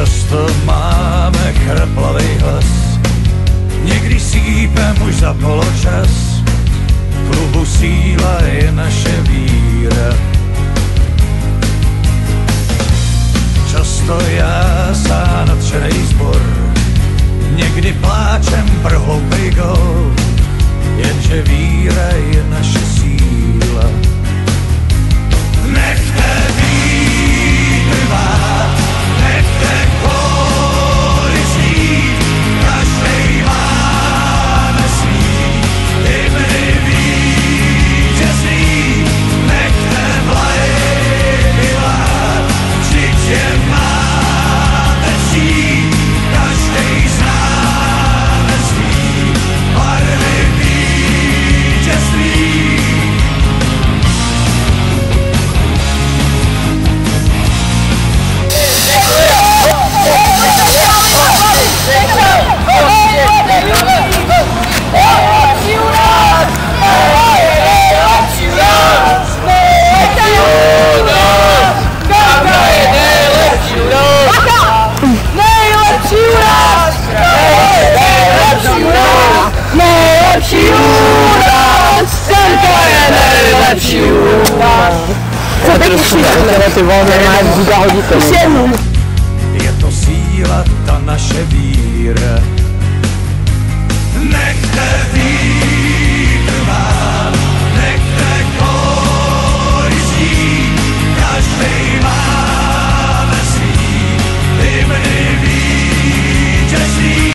Často máme chraplavej hlas, někdy sípem už za poločas. V klubu síla je naše víra. Často já sám nadšenej zbor, někdy pláčem pro hloupej gól, jenže víra je naše síla. Nechte vítr vát, nechte góly znít, každej máme svý hymny vítězný. Nechte vlajky vlád, vždyť je máme cít, každej známe svý barvy vítězství. Co teď ještě? Ty vole, máš výda hodit.